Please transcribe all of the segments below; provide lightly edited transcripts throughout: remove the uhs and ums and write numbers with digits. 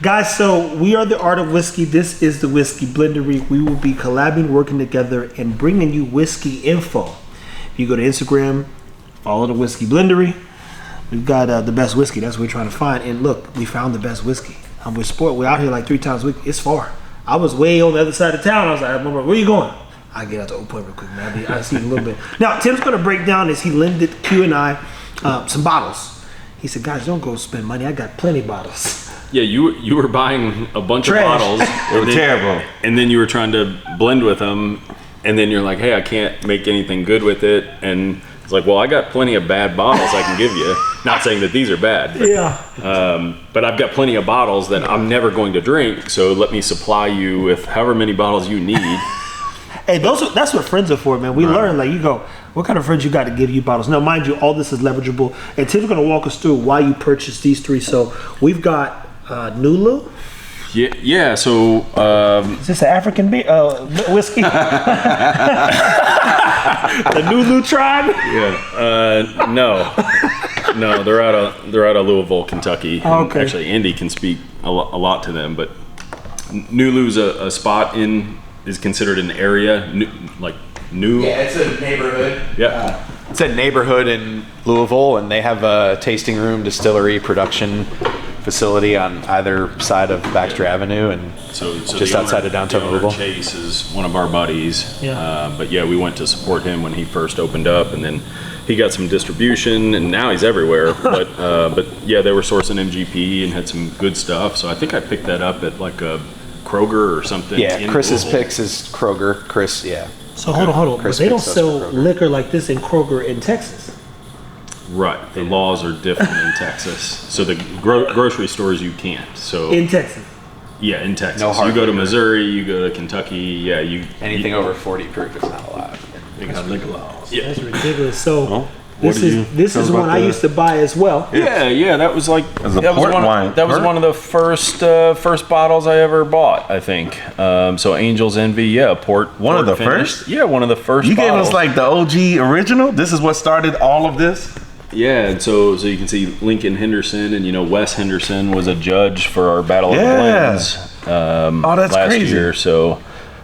Guys, so we are the Art of Whiskey. This is the Whiskey Blendery. We will be collabing, working together, and bringing you whiskey info. If you go to Instagram, follow the Whiskey Blendery. We've got the best whiskey. That's what we're trying to find. And look, we found the best whiskey. We're sport. We're out here like 3 times a week. It's far. I was way on the other side of town. I was like, where are you going? I get out to Old Point real quick, man. I see you a little bit. Now, Tim's going to break down as he lended Q and I some bottles. He said, guys, don't go spend money. I got plenty of bottles. Yeah, you were buying a bunch Trash. of bottles. They were terrible. And then you were trying to blend with them. And then you're like, hey, I can't make anything good with it. And it's like, well, I got plenty of bad bottles I can give you. Not saying that these are bad. But, Yeah. but I've got plenty of bottles that I'm never going to drink. So let me supply you with however many bottles you need. Hey, that's what friends are for, man. We learn, like, you go, what kind of friends you got to give you bottles? Now, mind you, all this is leverageable. And Tim's going to walk us through why you purchased these 3. So we've got Nulu. Yeah. So Is this an African whiskey? The Nulu tribe? yeah, no, they're out of Louisville, Kentucky. Oh, okay. Actually, Andy can speak a lot to them, but Nulu's a spot is considered an area, new. Yeah, it's a neighborhood. Yeah. It's a neighborhood in Louisville, and they have a tasting room, distillery, production facility on either side of Baxter Avenue, and So just the outside owner- of downtown the owner, Louisville. Chase is one of our buddies. Yeah. But yeah, we went to support him when he first opened up, and then he got some distribution, and now he's everywhere. But yeah, they were sourcing MGP and had some good stuff. So I think I picked that up at like a Kroger or something. Yeah, in Chris's Louisville. picks is Kroger. Chris, yeah. So hold on. But Chris they don't picks us sell from Kroger. liquor like this in Kroger in Texas. Right. The laws are different in Texas. So the grocery stores you can't. So In Texas. yeah, in Texas. No hard you go to liquor. Missouri, you go to Kentucky. Yeah, Anything over 40 proof is not allowed. They got liquor laws. Yeah. That's ridiculous. So Well, this what do you is tell one about I the- used to buy as well. Yeah, that was like As a that was port wine. That was Port? one of the first bottles I ever bought, I think. So Angel's Envy, yeah, port. One of port the finished. first? Yeah, one of the first. You gave bottles. us like the OG original. This is what started all of this. Yeah, and so you can see Lincoln Henderson, and Wes Henderson was a judge for our Battle of the Yeah. Blends That's last crazy. year. So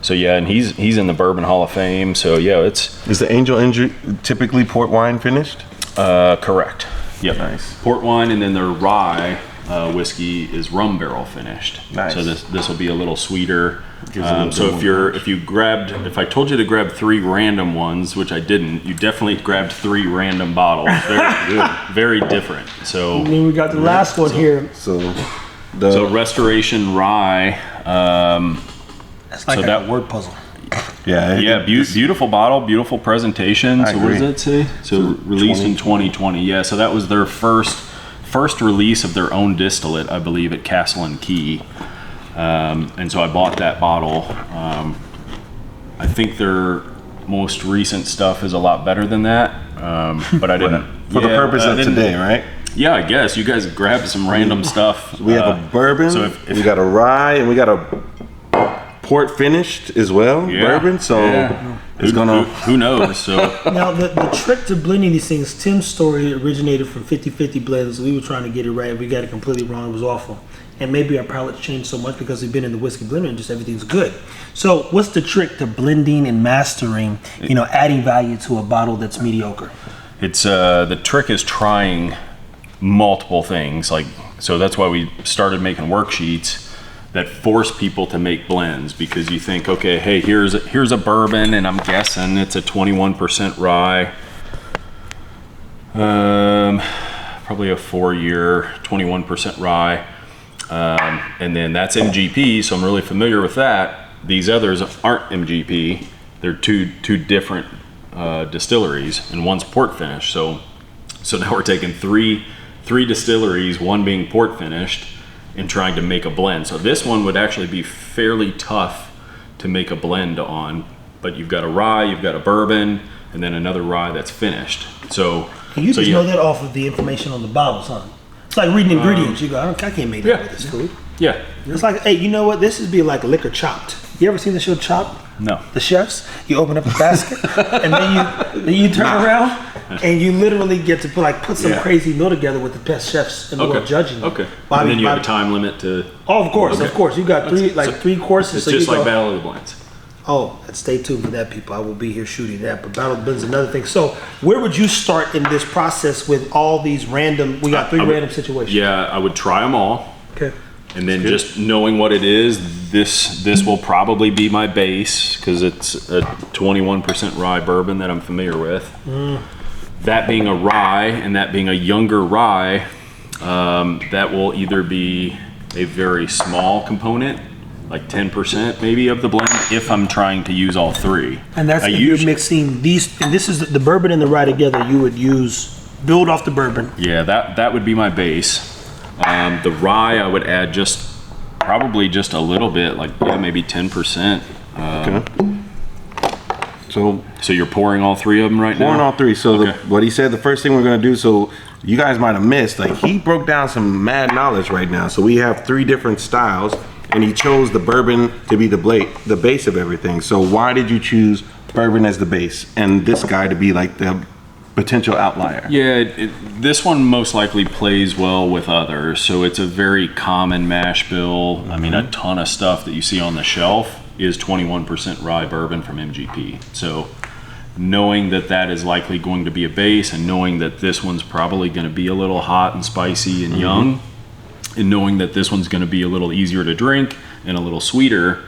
yeah, and he's in the Bourbon Hall of Fame. So yeah, it's Is the Angel Injury typically port wine finished? correct. Yep. Nice. Port wine, and then their rye whiskey is rum barrel finished. Nice. So this will be a little sweeter. Gives it a little So bit if I told you to grab 3 random ones, which I didn't, you definitely grabbed 3 random bottles. Very good, very different. So And then we got the last one here. So Restoration Rye. It's like So a that- word puzzle. Yeah, beautiful bottle, beautiful presentation. I So what does agree. that say? So released in 2020. Yeah, so that was their first release of their own distillate, I believe, at Castle and Key. And so I bought that bottle. I think their most recent stuff is a lot better than that, but I didn't. for the yeah, purpose I of didn't- today, right? Yeah, I guess you guys grabbed some random stuff. We have a bourbon. So we got a rye, and we got a port finished as well. Yeah, Bourbon. So yeah. it's gonna. Who knows? So. Now, the trick to blending these things, Tim's story originated from 50-50 blends. We were trying to get it right. We got it completely wrong. It was awful. And maybe our palate's changed so much because we've been in the whiskey blender and just everything's good. So what's the trick to blending and mastering, adding value to a bottle that's mediocre? It's the trick is trying multiple things. So that's why we started making worksheets that force people to make blends, because you think, okay, hey, here's a bourbon, and I'm guessing it's a 21% rye, probably a 4-year 21% rye, and then that's MGP. So I'm really familiar with that. These others aren't MGP. They're two different distilleries, and one's port finished. So now we're taking three distilleries, one being port finished, and trying to make a blend. So this one would actually be fairly tough to make a blend on, but you've got a rye, you've got a bourbon, and then another rye that's finished. So And you just know that off of the information on the bottles, huh? It's like reading ingredients. You go, I can't make that with this food. Yeah. It's like, hey, you know what? This would be like liquor chopped. You ever seen the show Chopped? No. The chefs, you open up a basket and then you turn around and you literally get to put some crazy meal together with the best chefs in the world judging. Okay. And then you have a time limit to. Oh, of course. You got three courses. It's so just you like go, Battle of the Blends. Oh, stay tuned for that, people. I will be here shooting that. But Battle of the Blends is another thing. So where would you start in this process with all these random? We got random situations. Yeah, I would try them all. Okay. And then just knowing what it is, this will probably be my base because it's a 21% rye bourbon that I'm familiar with. That being a rye and that being a younger rye, that will either be a very small component, like 10% maybe of the blend, if I'm trying to use all three. And that's if you're mixing these, and this is the bourbon and the rye together, you would build off the bourbon. Yeah, that would be my base. The rye, I would add probably just a little bit, like maybe 10%. So you're pouring all three of them right now? pouring all three. So what he said, the first thing we're gonna do, so you guys might have missed, like he broke down some mad knowledge right now. So we have 3 different styles and he chose the bourbon to be the base of everything. So why did you choose bourbon as the base and this guy to be like the potential outlier? Yeah, this one most likely plays well with others. So it's a very common mash bill. I mean, a ton of stuff that you see on the shelf is 21% rye bourbon from MGP. So knowing that is likely going to be a base and knowing that this one's probably going to be a little hot and spicy and young, and knowing that this one's going to be a little easier to drink and a little sweeter,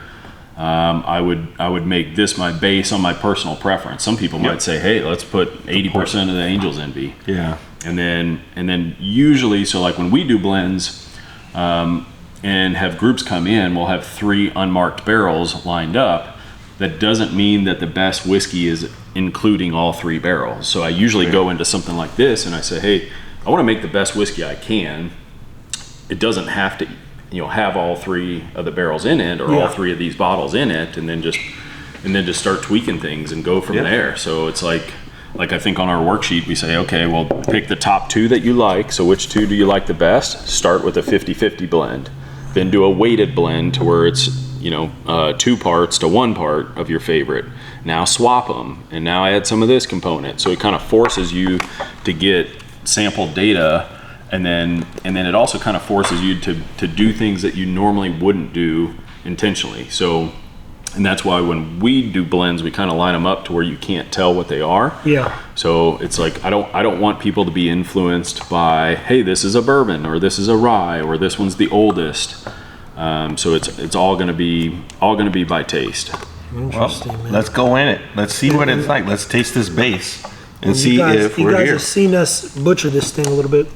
I would make this my base on my personal preference. Some people might say, hey, let's put 80% of the Angel's Envy. Yeah. And then usually, so like when we do blends and have groups come in, we'll have 3 unmarked barrels lined up. That doesn't mean that the best whiskey is including all 3 barrels. So I usually go into something like this and I say, hey, I want to make the best whiskey I can. It doesn't have to have all 3 of the barrels in it or all 3 of these bottles in it, and then just start tweaking things and go from there. So it's like I think on our worksheet we say, okay, well, pick the top 2 that you like. So which 2 do you like the best? Start with a 50-50 blend, then do a weighted blend to where it's 2 parts to 1 part of your favorite. Now swap them and now add some of this component. So it kind of forces you to get sample data. And then it also kind of forces you to do things that you normally wouldn't do intentionally. So, and that's why when we do blends, we kind of line them up to where you can't tell what they are. Yeah. So it's like I don't want people to be influenced by, hey, this is a bourbon or this is a rye or this one's the oldest. So it's all gonna be by taste. Interesting, man. Let's go in it. Let's see what it's like. Let's taste this base and see if you we're guys here. have seen us butcher this thing a little bit.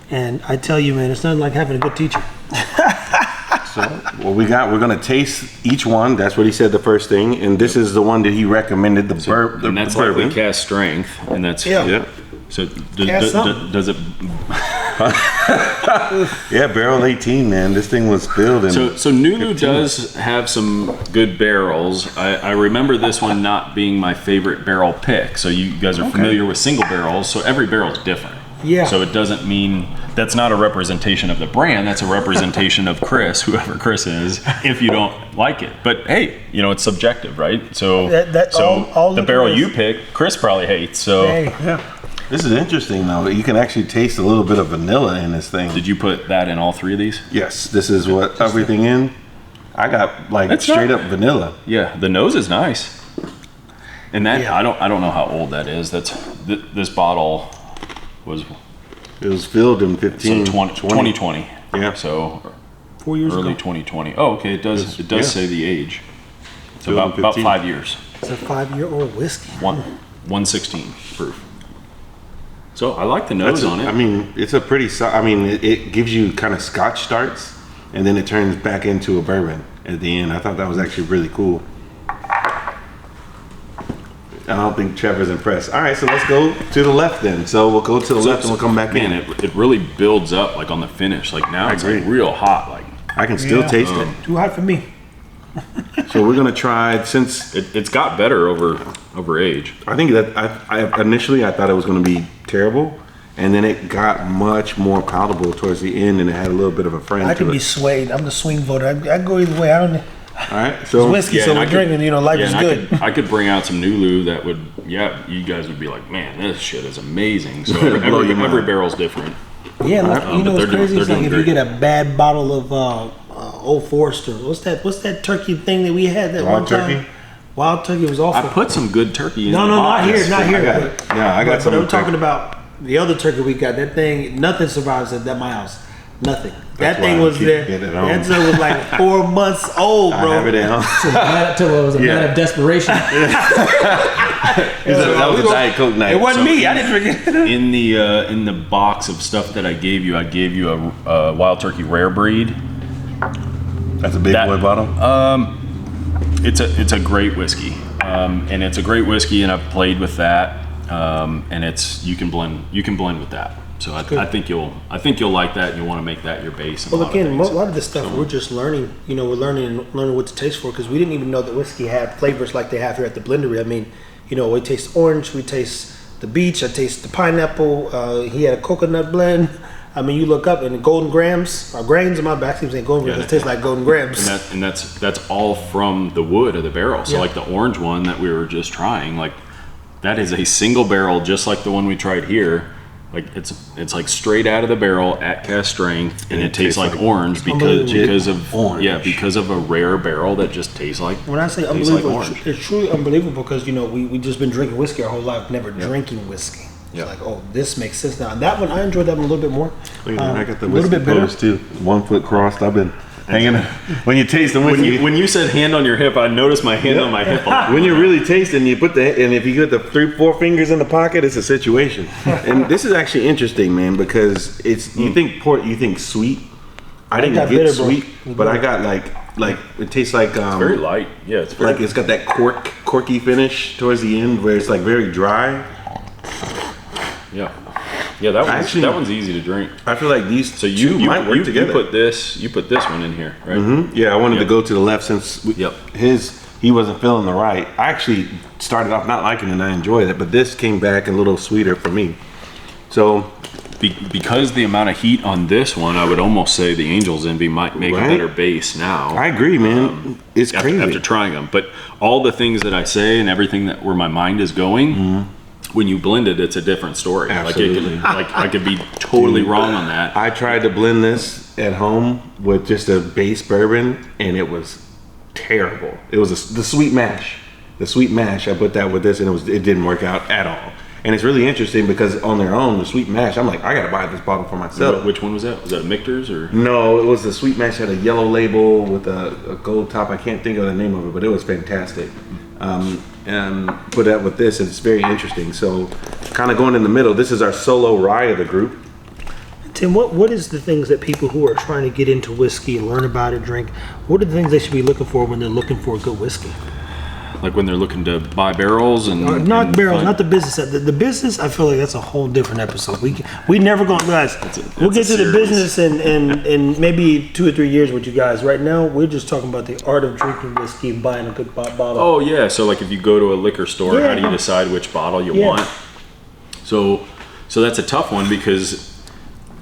And I tell you, man, it's nothing like having a good teacher. So what we're gonna taste each one. That's what he said the first thing, and this is the one that he recommended. And that's likely cast strength, and that's So does it? Yeah, barrel 18, man. This thing was filled. So Nunu does have some good barrels. I remember this one not being my favorite barrel pick. So you guys are familiar with single barrels. So every barrel is different. Yeah. So it doesn't mean that's not a representation of the brand. That's a representation of Chris, whoever Chris is, if you don't like it. But hey, it's subjective, right? So all the barrel you pick, Chris probably hates. So This is interesting, though. You can actually taste a little bit of vanilla in this thing. Did you put that in all 3 of these? Yes. This is what everything in. I got like straight up vanilla. Yeah, the nose is nice. And that I don't know how old that is. This bottle was. It was filled in 2020. Yeah. So 4 years early ago. 2020. Oh, okay. It does say the age. So about 5 years. It's a 5-year-old whiskey. 116 proof. So I like the nose on it. I mean, it's a pretty. It gives you kind of Scotch starts, and then it turns back into a bourbon at the end. I thought that was actually really cool. I don't think Trevor's impressed. All right, so let's go to the left then. So we'll go to the left and we'll come back in. It really builds up like on the finish. Like now it's like real hot. Like I can still taste it. Too hot for me. So we're gonna try since it's got better over age. I think that I initially I thought it was gonna be terrible, and then it got much more palatable towards the end, and it had a little bit of a friend. I can be swayed. I'm the swing voter. I go either way. All right, so whiskey, so and we're I could- drinking. You know, life is and good. I could bring out some Nulu that would, you guys would be like, man, this shit is amazing. So Blow your mind. every barrel's different. Yeah, look, you know but what's they're crazy? doing- It's they're like if doing you get a bad bottle of Old Forester. What's that turkey thing that we had that Wild one time? turkey? Wild turkey was I awful. put some good turkey in No, the not box. here, not here. I got but- it. Yeah, I got but some I'm turkey. talking about the other turkey we got. That thing, nothing survives at my house. Nothing. That's That thing why I was keep there. getting it home. That thing was like 4 months old, I bro. have it at home. Until it was a Yeah. man of desperation. That was a Diet Coke night. It wasn't So- me. I didn't drink it. In the box of stuff that I gave you a wild turkey rare breed. That's a big That- boy bottle. It's a great whiskey, and it's a great whiskey, and I've played with that, and you can blend with that. So I think you'll like that, and you'll want to make that your base. Well, again, a lot of this stuff we're just learning. You know, we're learning what to taste for because we didn't even know that whiskey had flavors like they have here at the Blendery. I mean, you know, we taste orange, we taste the beach, I taste the pineapple. He had a coconut blend. I mean, you look up and the golden grams or grains in my back. Seems like golden grams. It tastes like golden grams. And that's all from the wood of the barrel. So Yeah. like the orange one that we were just trying, like that is a single barrel, just like the one we tried here. Like it's like straight out of the barrel at cast strength, and it tastes like orange because of orange. because of a rare barrel that just tastes like. When I say tastes like unbelievable, orange. it's truly unbelievable because you know we just been drinking whiskey our whole life, never drinking whiskey. It's Yeah. like, oh, this makes sense now. And that one, I enjoyed that one a little bit more. Look at that. I got the a little whiskey bit better. pose too. 1 foot crossed. I've been hanging. When you taste the whiskey, When you said hand on your hip, I noticed my hand on my hip. when you're really tasting, you put and if you get the 3-4 fingers in the pocket, it's a situation. And this is actually interesting, man, because it's you think port, you think sweet. I didn't got get bitter, bro. sweet, but I got like it tastes like Very light. Yeah, it's very like it's got that corky finish towards the end where it's like very dry. yeah. Yeah, Actually- that one's easy to drink. I feel like these So you two might work together. You put this one in here, right? Yeah, I wanted to Yep. go to the left since Yep. he wasn't feeling the right. I actually started off not liking it and I enjoyed it, but this came back a little sweeter for me. So Because the amount of heat on this one, I would almost say the Angel's Envy might make Right. a better base now. I agree, man. It's crazy. After trying them, but all the things that I say and everything that where my mind is going, when you blend it, it's a different story. Absolutely. Like I could be totally wrong on that. I tried to blend this at home with just a base bourbon, and it was terrible. It was the sweet mash. The sweet mash. I put that with this, and it didn't work out at all. And it's really interesting because on their own, the sweet mash, I'm like, I gotta buy this bottle for myself. Which one was that? Was that a Michter's or? No, it was the sweet mash had a yellow label with a gold top. I can't think of the name of it, but it was fantastic. And put that with this, and it's very interesting. So, kind of going in the middle. This is our solo rye of the group. Tim, what is the things that people who are trying to get into whiskey and learn about it, drink, what are the things they should be looking for when they're looking for a good whiskey? Like when they're looking to buy barrels and Not and barrels, find- not the business. The business, I feel like that's a whole different episode. We never going, guys. We'll get it's a to the series. business in maybe 2 or 3 years with you guys. Right now, we're just talking about the art of drinking whiskey and buying a good bottle. Oh yeah, so like if you go to a liquor store, how do you Yeah. decide which bottle you Yeah. want? So that's a tough one because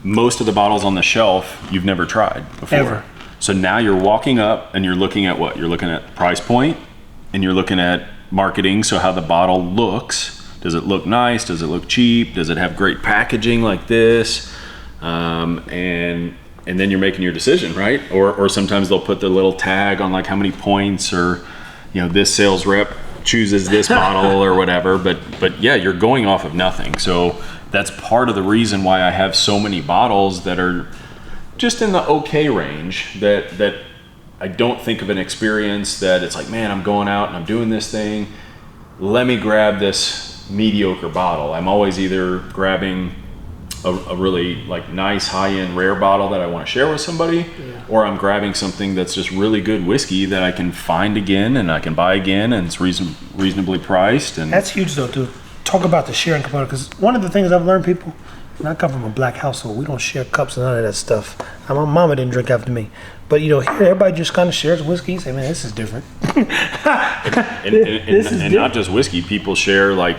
most of the bottles on the shelf you've never tried before. Ever. So now you're walking up and you're looking at what? You're looking at price point and you're looking at marketing, so how the bottle looks. Does it look nice? Does it look cheap? Does it have great packaging like this? And then you're making your decision, right? Or sometimes they'll put the little tag on like how many points, or this sales rep chooses this bottle or whatever. But yeah, you're going off of nothing. So that's part of the reason why I have so many bottles that are just in the okay range, that I don't think of an experience that it's like, man, I'm going out and I'm doing this thing. Let me grab this mediocre bottle. I'm always either grabbing a really like nice high-end rare bottle that I want to share with somebody, or I'm grabbing something that's just really good whiskey that I can find again and I can buy again, and it's reasonably priced. And That's huge, though, to talk about the sharing component. Because one of the things I've learned, people, and I come from a black household, we don't share cups and none of that stuff. And my mama didn't drink after me. But, here, everybody just kind of shares whiskey. Say, man, this is different. and not just whiskey, people share like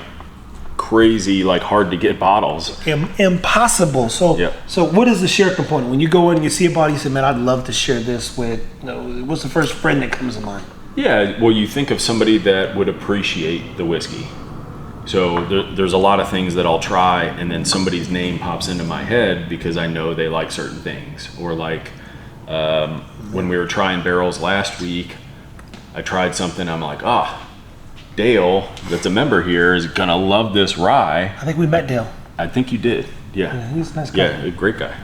crazy, like hard to get bottles. Impossible. So, Yep. so what is the share component? When you go in and you see a bottle, you say, "Man, I'd love to share this with." What's the first friend that comes to mind? Yeah, well, you think of somebody that would appreciate the whiskey. So there's a lot of things that I'll try, and then somebody's name pops into my head because I know they like certain things. Or like when we were trying barrels last week, I tried something. I'm like, Dale, that's a member here, is gonna love this rye. I think we met Dale. I think you did. Yeah, He's a nice guy. yeah, a great guy.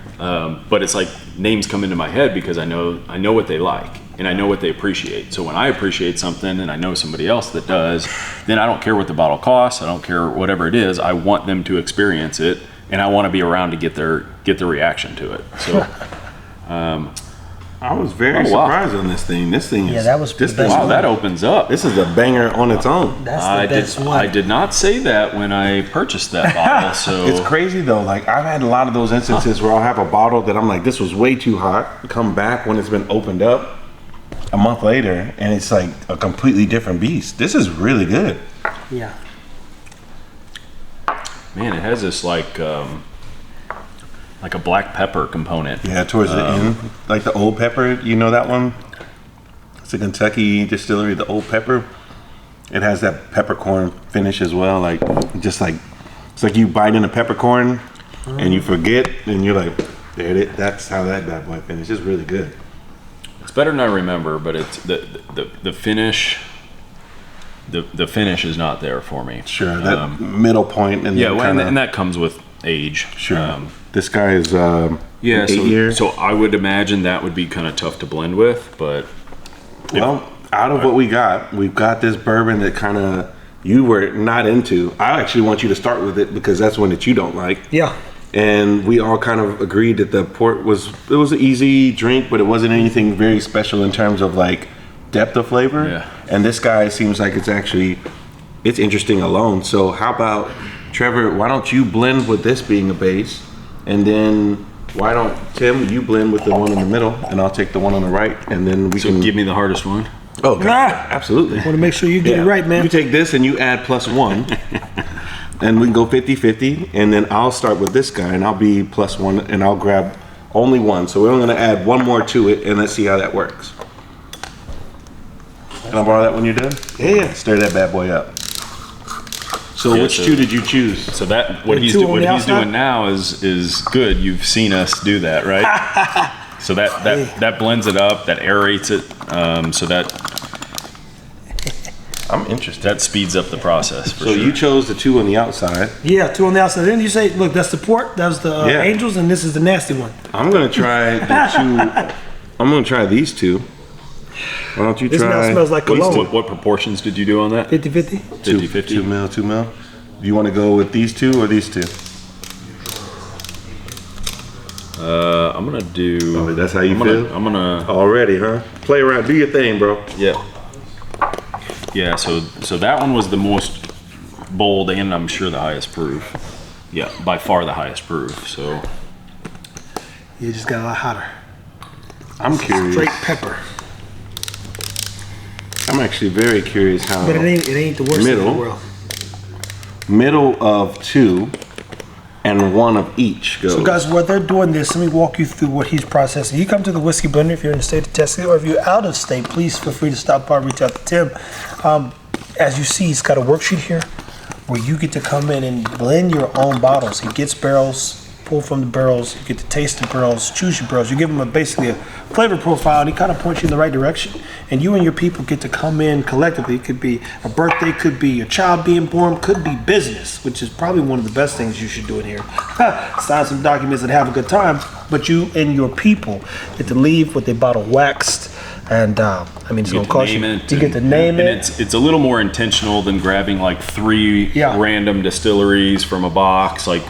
But it's like names come into my head because I know what they like and I know what they appreciate. So when I appreciate something and I know somebody else that does, then I don't care what the bottle costs. I don't care whatever it is. I want them to experience it, and I want to be around to get their reaction to it. So. I was very surprised on this thing. This thing is. Yeah, that was this the thing. best Wow, one. that opens up. This is a banger on its own. That's the best one. I did not say that when I purchased that bottle. So It's crazy though. Like I've had a lot of those instances where I'll have a bottle that I'm like, this was way too hot. Come back when it's been opened up a month later, and it's like a completely different beast. This is really good. Yeah. man, it has this like a black pepper component. Yeah, towards the end, like the Old Pepper. You know that one? It's a Kentucky distillery. The Old Pepper. It has that peppercorn finish as well. Like just like it's like you bite in a peppercorn and you forget, and you're like, there it is. That's how that bad boy finishes. It's really good. It's better than I remember, but it's the finish. The finish is not there for me. Sure, that middle point and Yeah, then well, kinda, and that comes with age. sure. This guy is Yeah, 8 so, years. so I would imagine that would be kind of tough to blend with, but Well, out of what we've got this bourbon that kind of you were not into. I actually want you to start with it because that's one that you don't like. Yeah. And we all kind of agreed that the port was an easy drink, but it wasn't anything very special in terms of like depth of flavor. Yeah. And this guy seems like it's interesting alone. So how about Trevor? Why don't you blend with this being a base, and then why don't Tim you blend with the one in the middle, and I'll take the one on the right, and then we can give me the hardest one. Oh, God, absolutely. Want to make sure you get it right, man. You take this and you add +1, and we can go 50-50, and then I'll start with this guy, and I'll be +1, and I'll grab only one. So we're only going to add one more to it, and let's see how that works. Can I borrow that when you're done? Yeah. Stir that bad boy up. So Yeah, which so- two did you choose? So that what The he's two on the outside? doing now is good. You've seen us do that, right? So that blends it up, that aerates it, so I'm interested. that speeds up the process. For So sure. you chose the two on the outside. Yeah, two on the outside. Then you say, look, that's the port, that's the Yeah. angels, and this is the nasty one. I'm going to try the two. I'm going to try these two. Why don't you This try? now smells like cologne. what proportions did you do on that? 50-50. 50-50? 2 mil. Do you want to go with these two or these two? I'm gonna do. Oh, that's how you I'm gonna, feel? I'm gonna. Already, huh? Play around. Do your thing, bro. Yeah. Yeah. So that one was the most bold, and I'm sure the highest proof. Yeah, by far the highest proof. So You just got a lot hotter. I'm curious. Straight pepper. I'm actually very curious how But it ain't the worst thing in Middle. the world. middle of two and one of each goes. So guys, while they're doing this, let me walk you through what he's processing. You come to the Whiskey Blender if you're in the state of Texas, or if you're out of state, please feel free to stop by, reach out to Tim. As you see, he's got a worksheet here where you get to come in and blend your own bottles. He gets barrels, pull from the barrels, you get to taste the barrels, choose your barrels. You give him basically a flavor profile, and he kind of points you in the right direction. And you and your people get to come in collectively. It could be a birthday, could be a child being born, could be business, which is probably one of the best things you should do in here. Sign some documents and have a good time, but you and your people get to leave with a bottle waxed. And I mean, it's going to cost you. You get to name and it. it's a little more intentional than grabbing like three Yeah. random distilleries from a box. Like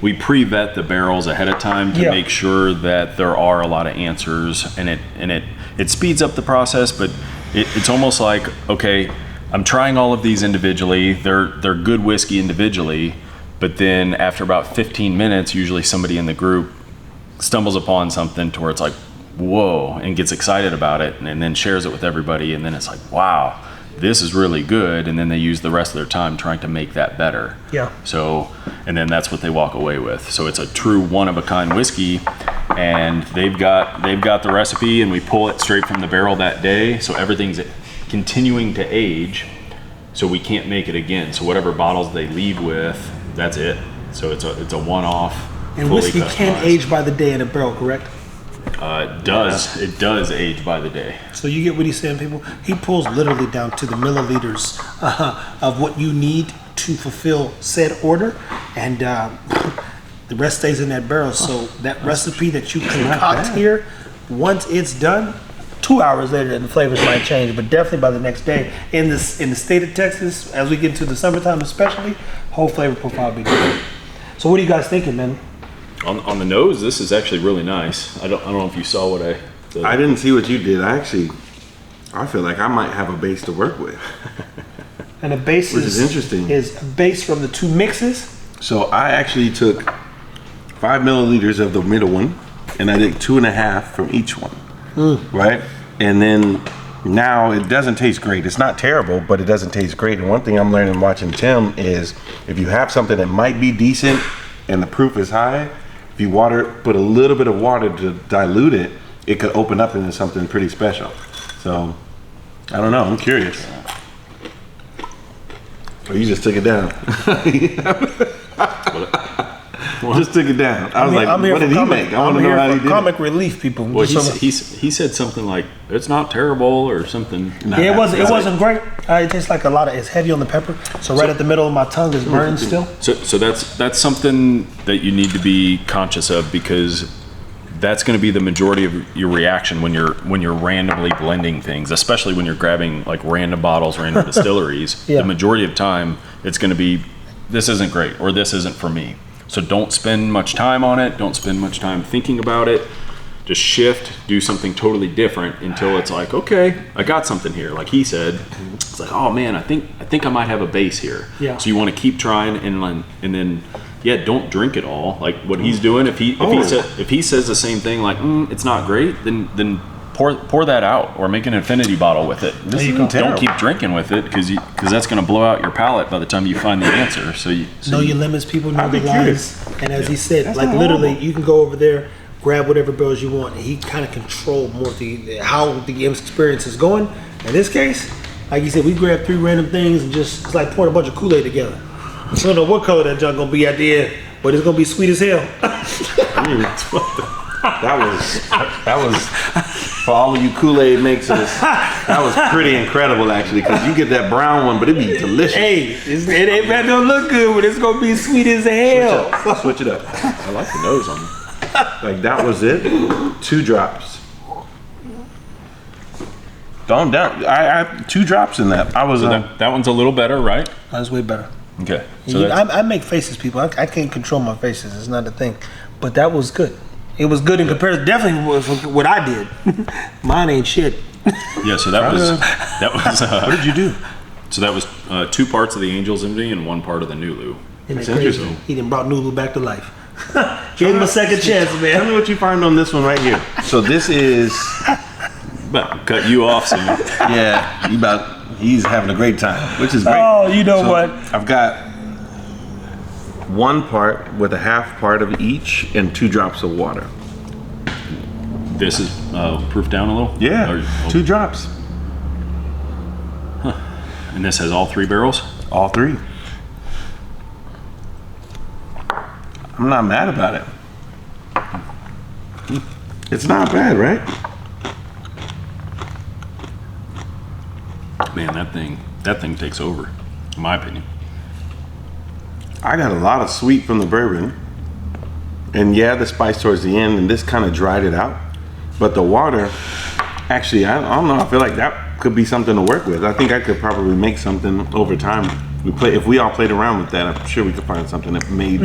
we pre-vet the barrels ahead of time to Yeah. make sure that there are a lot of answers, and it speeds up the process. But it's almost like, okay, I'm trying all of these individually. They're good whiskey individually, but then after about 15 minutes, usually somebody in the group stumbles upon something to where it's like, whoa, and gets excited about it, and then shares it with everybody, and then it's like, wow, this is really good, and then they use the rest of their time trying to make that better. Yeah. So, and then that's what they walk away with. So it's a true one-of-a-kind whiskey, and they've got the recipe, and we pull it straight from the barrel that day, so everything's continuing to age, so we can't make it again. So whatever bottles they leave with, that's it. So it's a one-off. And whiskey can age by the day in a barrel, correct? It does age by the day. So you get what he's saying, people? He pulls literally down to the milliliters of what you need to fulfill said order, and the rest stays in that barrel. So that recipe that you concoct here, once it's done, 2 hours later, the flavors might change, but definitely by the next day. In the state of Texas, as we get into the summertime especially, whole flavor profile will be different. So what are you guys thinking, man? On the nose, this is actually really nice. I don't know if you saw what I did. I didn't see what you did. I feel like I might have a base to work with. And the base Which is interesting. Is a base from the two mixes. So I actually took 5 milliliters of the middle one, and I did 2.5 from each one. Right? And then now it doesn't taste great. It's not terrible, but it doesn't taste great. And one thing I'm learning watching Tim is if you have something that might be decent and the proof is high, if you put a little bit of water to dilute it, it could open up into something pretty special. So I don't know. I'm curious. Oh, you just took it down. Just took it down. I was like, what did he make? I want to know how he did comic relief, people. Well, he said something like, it's not terrible or something. Yeah, it wasn't great. It tastes like it's heavy on the pepper. So right at the middle of my tongue is burning still. So that's something that you need to be conscious of, because that's going to be the majority of your reaction when you're randomly blending things, especially when you're grabbing like random bottles, random distilleries. Yeah. The majority of time, it's going to be, this isn't great, or this isn't for me. So don't spend much time on it. Don't spend much time thinking about it. Just shift, do something totally different until it's like, okay, I got something here. Like he said, it's like, oh man, I think I might have a base here. Yeah. So you want to keep trying, and then don't drink it all. Like what he's doing. If he says the same thing, like it's not great, then pour that out, or make an infinity bottle with it. Don't keep drinking with it, because that's going to blow out your palate by the time you find the answer. So know your limits, people. Know the lines. And as he said, that's like literally, you can go over there, grab whatever barrels you want, and he kind of controlled more how the experience is going. In this case, like you said, we grabbed 3 random things and it's like pouring a bunch of Kool-Aid together. So I don't know what color that junk gonna be at the end, but it's gonna be sweet as hell. That was for all of you Kool-Aid mixers. That was pretty incredible, actually, because you get that brown one, but it'd be delicious. Hey, it might not look good, but it's gonna be sweet as hell. Switch it up. I like the nose on it. Like that was it. 2 drops. Don't down. I 2 drops in that. I was that one's a little better, right? That's way better. Okay. So I make faces, people. I can't control my faces. It's not a thing. But that was good. It was good in comparison. Definitely with what I did. Mine ain't shit. Yeah. So that was. What did you do? So that was 2 parts of the Angel's Envy and 1 part of the Nulu. That's interesting. He done brought Nulu back to life. Gave him a second chance, man. Tell me what you find on this one right here. So this is. But cut you off soon. Yeah, he's having a great time, which is great. Oh, you know what? I've got 1 part with a half part of each and 2 drops of water. This is proof down a little? Yeah, 2 drops. Huh. And this has all 3 barrels? All 3. I'm not mad about it. It's not bad, right? Man, that thing takes over, in my opinion. I got a lot of sweet from the bourbon, and the spice towards the end, and this kind of dried it out. But the water, actually, I don't know. I feel like that could be something to work with. I think I could probably make something over time. If we all played around with that, I'm sure we could find something that made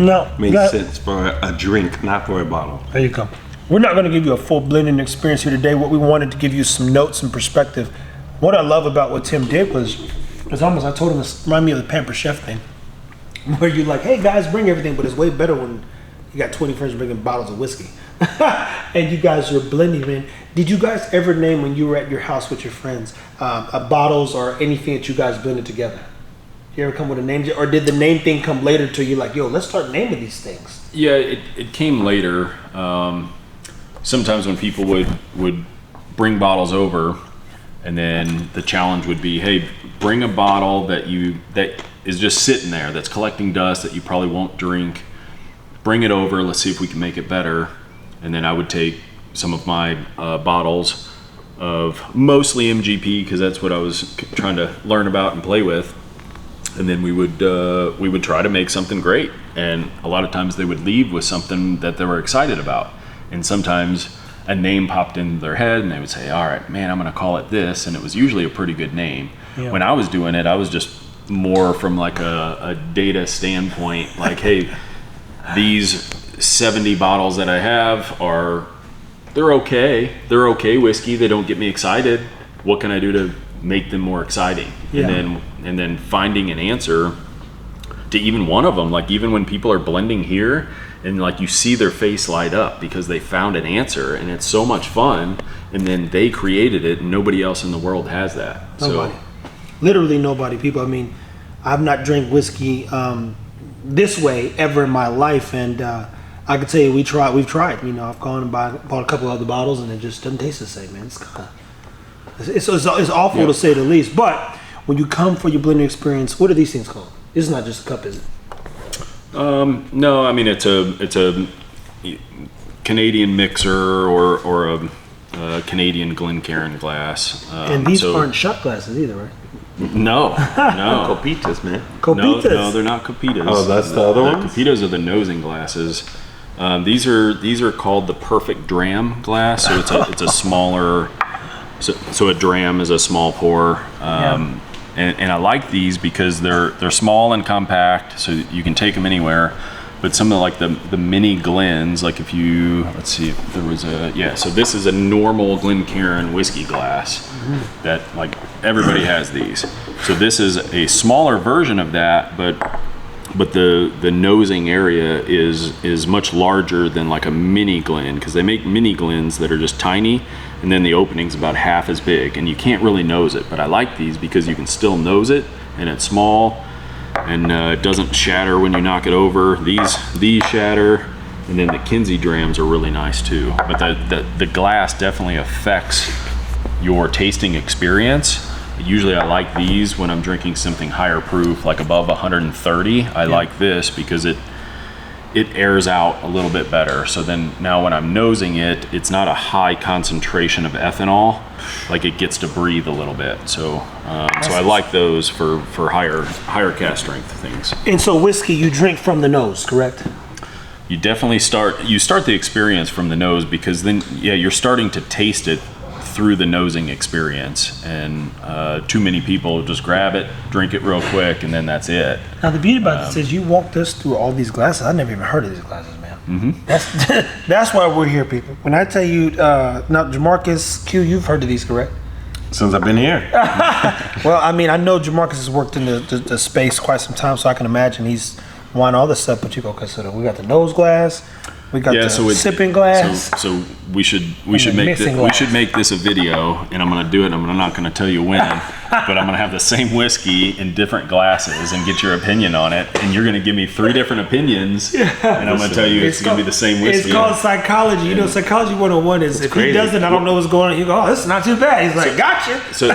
sense for a drink, not for a bottle. There you go. We're not going to give you a full blending experience here today. What we wanted to give you some notes and perspective. What I love about what Tim did was almost, I told him, it reminded me of the Pamper Chef thing, where you're like, hey guys, bring everything, but it's way better when You got 20 friends bringing bottles of whiskey, and you guys are blending. Man, did you guys ever name when you were at your house with your friends bottles or anything that you guys blended together? You ever come with a name, or did the name thing come later to you? Like, yo, let's start naming these things. Yeah, it came later. Sometimes when people would bring bottles over, and then the challenge would be, hey, bring a bottle that is just sitting there, that's collecting dust that you probably won't drink. Bring it over. Let's see if we can make it better. And then I would take some of my bottles of mostly MGP, because that's what I was trying to learn about and play with. And then we would try to make something great. And a lot of times they would leave with something that they were excited about. And sometimes a name popped into their head and they would say, all right, man, I'm going to call it this. And it was usually a pretty good name. Yeah. When I was doing it, I was just more from like a data standpoint, like, hey, these 70 bottles that I have they're okay whiskey. They don't get me excited. What can I do to make them more exciting? Yeah. And then finding an answer to even one of them. Like, even when people are blending here and like you see their face light up because they found an answer, and it's so much fun, and then they created it and nobody else in the world has that. Nobody. Literally nobody. People, I mean, I've not drank whiskey this way ever in my life, and I can tell you we've tried. You know, I've gone and bought a couple other bottles and it just doesn't taste the same, man. It's awful to say the least. But when you come for your blending experience, what are these things called? This is not just a cup, is it? No, I mean it's a Canadian mixer or a Canadian Glencairn glass. And these aren't shot glasses either, right? No. Copitas, man. Copitas. No, they're not Copitas. Oh, that's the other ones? Copitas are the nosing glasses. These are called the perfect dram glass. So it's a smaller. So a dram is a small pour. And I like these because they're small and compact, so you can take them anywhere. But some of the mini Glens, like if you, let's see if there was so this is a normal Glencairn whiskey glass that like everybody has these. So this is a smaller version of that, but the nosing area is much larger than like a mini Glen, because they make mini Glens that are just tiny, and then the opening's about half as big, and you can't really nose it. But I like these because you can still nose it, and it's small, and it doesn't shatter when you knock it over. These shatter, and then the Kinsey drams are really nice too. But the glass definitely affects your tasting experience. Usually I like these when I'm drinking something higher proof, like above 130. I like this because it airs out a little bit better. So then now when I'm nosing it, it's not a high concentration of ethanol. Like, it gets to breathe a little bit. So I like those for higher cast strength things. And so whiskey you drink from the nose, correct? You definitely start the experience from the nose, because then you're starting to taste it through the nosing experience, and too many people just grab it, drink it real quick, and then that's it. Now the beauty about this is you walked us through all these glasses. I never even heard of these glasses, man. Mm-hmm. That's why we're here, people. When I tell you, now Jamarcus Q, you've heard of these, correct? Since I've been here. Well, I mean, I know Jamarcus has worked in the space quite some time, so I can imagine he's won all this stuff. But you go consider, we got the nose glass. We got the sipping glass. So we should make this a video, and I'm going to do it. I'm not going to tell you when, but I'm going to have the same whiskey in different glasses and get your opinion on it. And you're going to give me 3 different opinions, and I'm going to tell you it's going to be the same whiskey. It's called psychology. You know, psychology 101 is if crazy. He doesn't, I don't know what's going on. You go, oh, this is not too bad. He's like, gotcha. So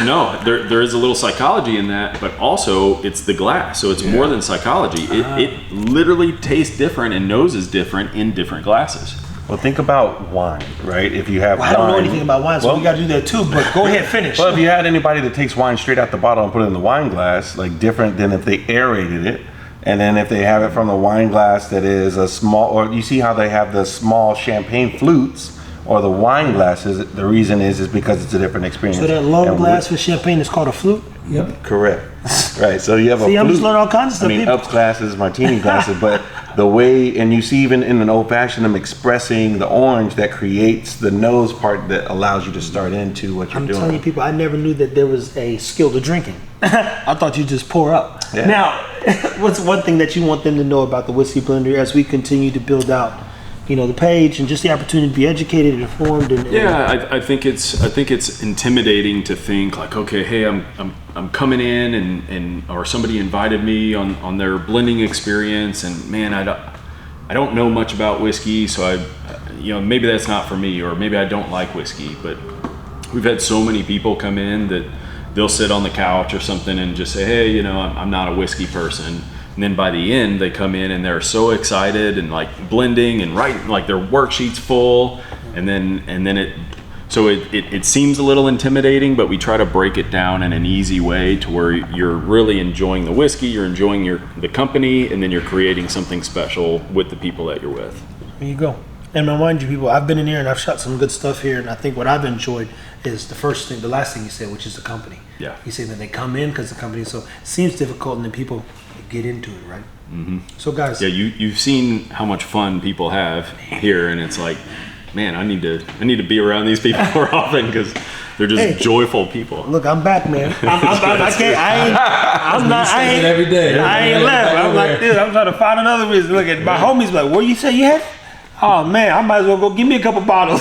no, there is a little psychology in that, but also it's the glass. So it's more than psychology. It literally tastes different and noses different in different glasses. Well, think about wine, right? If you have wine, I don't know anything about wine, so we got to do that too. But go ahead, finish. Well, if you had anybody that takes wine straight out the bottle and put it in the wine glass, like different than if they aerated it, and then if they have it from the wine glass that is a small, or you see how they have the small champagne flutes or the wine glasses. The reason is because it's a different experience. So that long glass with champagne is called a flute. Yep. Correct. Right. So you have a flute. I'm just learning all kinds of stuff. I mean, up glasses, martini glasses, but the way, and you see even in an old fashioned, them expressing the orange that creates the nose part that allows you to start into what you're doing. I'm telling you, people, I never knew that there was a skill to drinking. I thought you just pour up. Yeah. Now, what's one thing that you want them to know about the Whiskey Blender as we continue to build out, the page and just the opportunity to be educated and informed? Yeah, I think it's intimidating to think like, okay, hey, I'm coming in and or somebody invited me on their blending experience, and man, I don't know much about whiskey, so maybe that's not for me, or maybe I don't like whiskey. But we've had so many people come in that they'll sit on the couch or something and just say, hey, I'm not a whiskey person. And then by the end, they come in and they're so excited and like blending and writing, like their worksheet's full. And then it seems a little intimidating, but we try to break it down in an easy way to where you're really enjoying the whiskey, you're enjoying the company, and then you're creating something special with the people that you're with. There you go. And remind you people, I've been in here and I've shot some good stuff here, and I think what I've enjoyed is the last thing you said, which is the company. Yeah. You say that they come in because the company, so it seems difficult, and then people get into it, right? Mm-hmm. So guys, yeah, you've seen how much fun people have here, and it's like, man, I need to be around these people more often because they're just joyful people. Look, I'm back, man. I ain't every day. I ain't left. I'm like, dude, I'm trying to find another reason. Look at my homies, like, what you say you had? Oh man, I might as well go give me a couple bottles.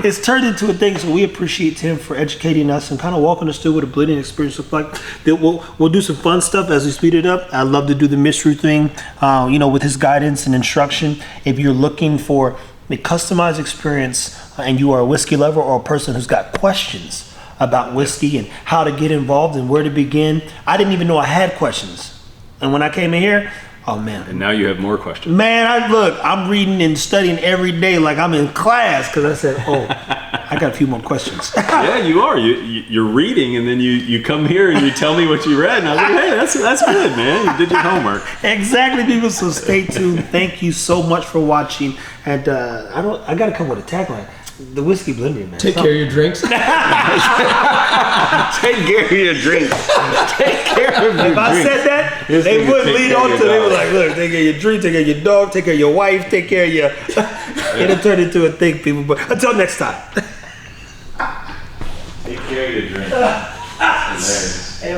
It's turned into a thing, so we appreciate Tim for educating us and kind of walking us through what a blending experience looks like. We'll do some fun stuff as we speed it up. I love to do the mystery thing, with his guidance and instruction. If you're looking for a customized experience and you are a whiskey lover or a person who's got questions about whiskey and how to get involved and where to begin, I didn't even know I had questions. And when I came in here, oh man. And now you have more questions. Man, I'm reading and studying every day like I'm in class, because I said, I got a few more questions. Yeah, you are. You're reading, and then you come here and you tell me what you read, and I was like, hey, that's good, man. You did your homework. Exactly, people. So stay tuned. Thank you so much for watching. And I got to come with a tagline. The Whiskey Blender, man. Take care of your drinks. Take care of your drinks. Take care of your drinks. If I said that, they would lead on to. They were like, look, take care of your drink, take care of your dog, take care of your wife, take care of your. It'll turn into a thing, people. But until next time. Take care of your drinks. That's hilarious. Hey,